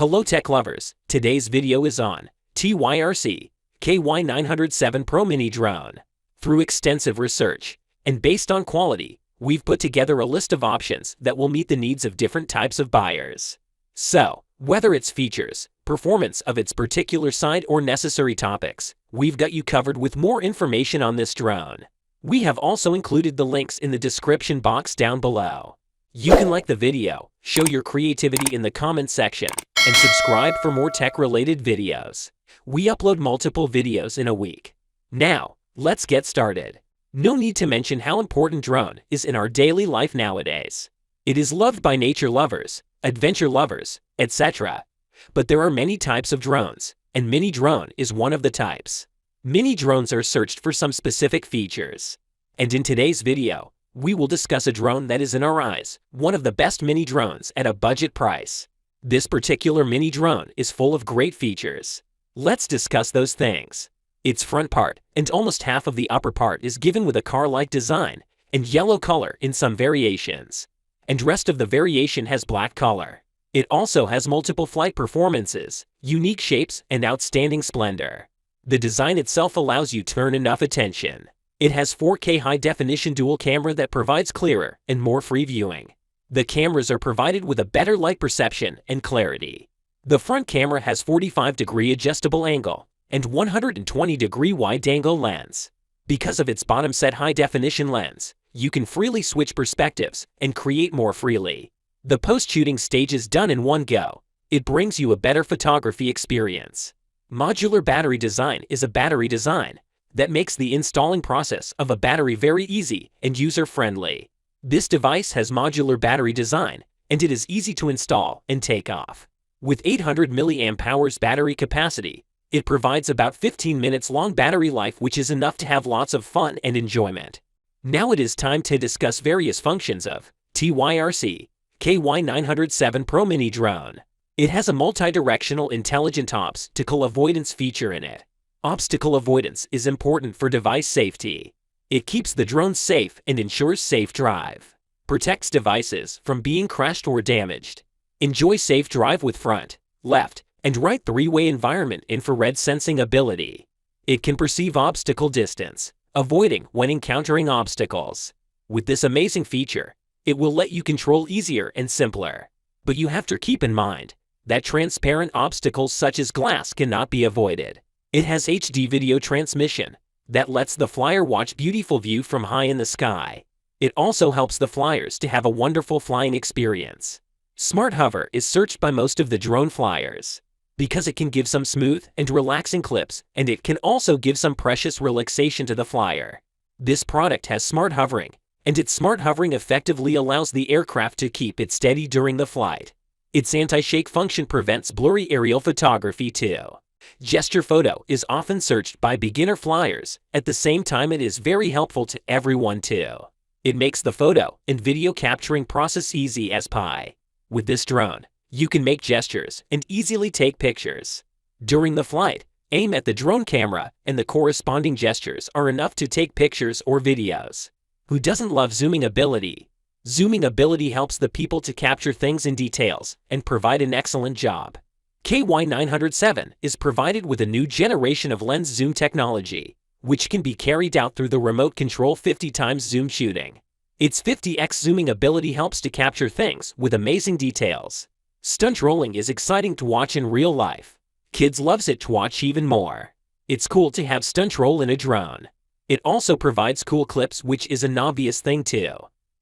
Hello tech lovers, today's video is on TYRC KY907 Pro Mini Drone. Through extensive research and based on quality, we've put together a list of options that will meet the needs of different types of buyers. So, whether it's features, performance of its particular side or necessary topics, we've got you covered with more information on this drone. We have also included the links in the description box down below. You can like the video, show your creativity in the comment section, and subscribe for more tech-related videos. We upload multiple videos in a week. Now, let's get started. No need to mention how important drone is in our daily life nowadays. It is loved by nature lovers, adventure lovers, etc. But there are many types of drones, and mini drone is one of the types. Mini drones are searched for some specific features. And in today's video, we will discuss a drone that is in our eyes one of the best mini drones at a budget price. This particular mini drone is full of great features. Let's discuss those things. Its front part and almost half of the upper part is given with a car-like design and yellow color in some variations. And rest of the variation has black color. It also has multiple flight performances, unique shapes, and outstanding splendor. The design itself allows you to earn enough attention. It has 4K high-definition dual camera that provides clearer and more free viewing. The cameras are provided with a better light perception and clarity. The front camera has 45-degree adjustable angle and 120-degree wide-angle lens. Because of its bottom-set high-definition lens, you can freely switch perspectives and create more freely. The post-shooting stage is done in one go. It brings you a better photography experience. Modular battery design is a battery design that makes the installing process of a battery very easy and user-friendly. This device has modular battery design, and it is easy to install and take off. With 800 mAh battery capacity, it provides about 15 minutes long battery life, which is enough to have lots of fun and enjoyment. Now it is time to discuss various functions of TYRC KY907 Pro Mini Drone. It has a multi-directional intelligent obstacle avoidance feature in it. Obstacle avoidance is important for device safety. It keeps the drone safe and ensures safe drive. Protects devices from being crashed or damaged. Enjoy safe drive with front, left, and right three-way environment infrared sensing ability. It can perceive obstacle distance, avoiding when encountering obstacles. With this amazing feature, it will let you control easier and simpler. But you have to keep in mind that transparent obstacles such as glass cannot be avoided. It has HD video transmission that lets the flyer watch beautiful view from high in the sky. It also helps the flyers to have a wonderful flying experience. Smart Hover is searched by most of the drone flyers because it can give some smooth and relaxing clips, and it can also give some precious relaxation to the flyer. This product has smart hovering, and its smart hovering effectively allows the aircraft to keep it steady during the flight. Its anti-shake function prevents blurry aerial photography too. Gesture photo is often searched by beginner flyers. At the same time, it is very helpful to everyone too. It makes the photo and video capturing process easy as pie. With this drone, you can make gestures and easily take pictures. During the flight, aim at the drone camera and the corresponding gestures are enough to take pictures or videos. Who doesn't love zooming ability? Zooming ability helps the people to capture things in details and provide an excellent job. KY907 is provided with a new generation of lens zoom technology, which can be carried out through the remote control 50x zoom shooting. Its 50x zooming ability helps to capture things with amazing details. Stunt rolling is exciting to watch in real life. Kids loves it to watch even more. It's cool to have stunt roll in a drone. It also provides cool clips, which is an obvious thing too.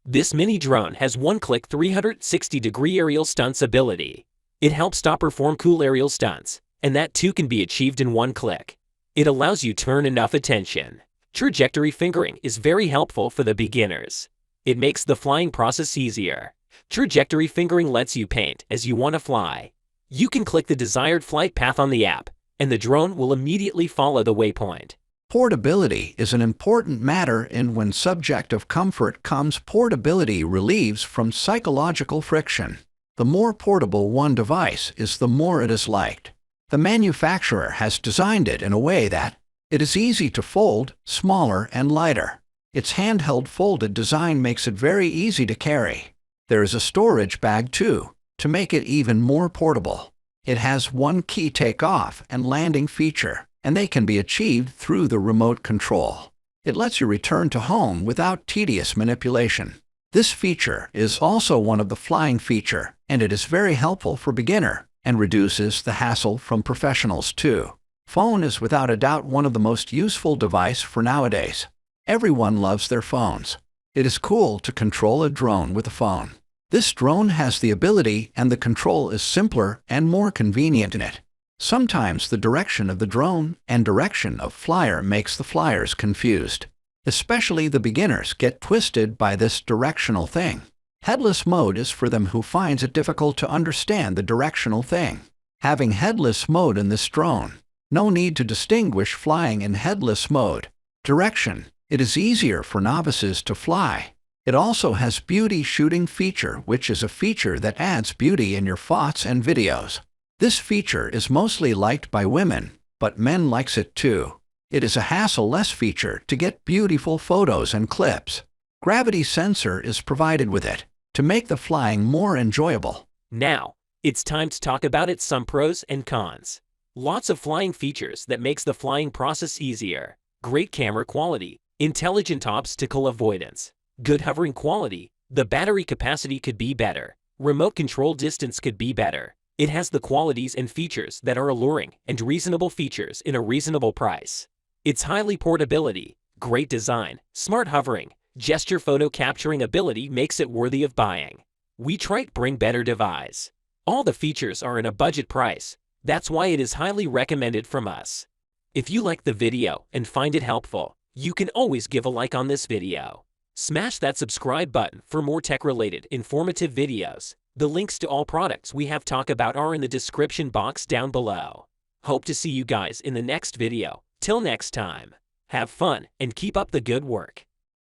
This mini drone has one-click 360-degree aerial stunts ability. It helps to perform cool aerial stunts, and that too can be achieved in one click. It allows you to earn enough attention. Trajectory fingering is very helpful for the beginners. It makes the flying process easier. Trajectory fingering lets you paint as you want to fly. You can click the desired flight path on the app, and the drone will immediately follow the waypoint. Portability is an important matter, and when subject of comfort comes, portability relieves from psychological friction. The more portable one device is, the more it is liked. The manufacturer has designed it in a way that it is easy to fold, smaller and lighter. Its handheld folded design makes it very easy to carry. There is a storage bag too, to make it even more portable. It has one key takeoff and landing feature, and they can be achieved through the remote control. It lets you return to home without tedious manipulation. This feature is also one of the flying feature, and it is very helpful for beginner and reduces the hassle from professionals too. Phone is without a doubt one of the most useful device for nowadays. Everyone loves their phones. It is cool to control a drone with a phone. This drone has the ability and the control is simpler and more convenient in it. Sometimes the direction of the drone and direction of flyer makes the flyers confused. Especially the beginners get twisted by this directional thing. Headless mode is for them who finds it difficult to understand the directional thing. Having headless mode in this drone, no need to distinguish flying in headless mode. Direction, it is easier for novices to fly. It also has beauty shooting feature, which is a feature that adds beauty in your photos and videos. This feature is mostly liked by women, but men likes it too. It is a hassle-less feature to get beautiful photos and clips. Gravity sensor is provided with it to make the flying more enjoyable. Now, it's time to talk about its some pros and cons. Lots of flying features that makes the flying process easier. Great camera quality, intelligent obstacle avoidance, good hovering quality, the battery capacity could be better, remote control distance could be better. It has the qualities and features that are alluring and reasonable features in a reasonable price. Its highly portability, great design, smart hovering, gesture photo capturing ability makes it worthy of buying. We try to bring better device. All the features are in a budget price. That's why it is highly recommended from us. If you like the video and find it helpful, you can always give a like on this video. Smash that subscribe button for more tech-related informative videos. The links to all products we have talked about are in the description box down below. Hope to see you guys in the next video. Till next time, have fun and keep up the good work.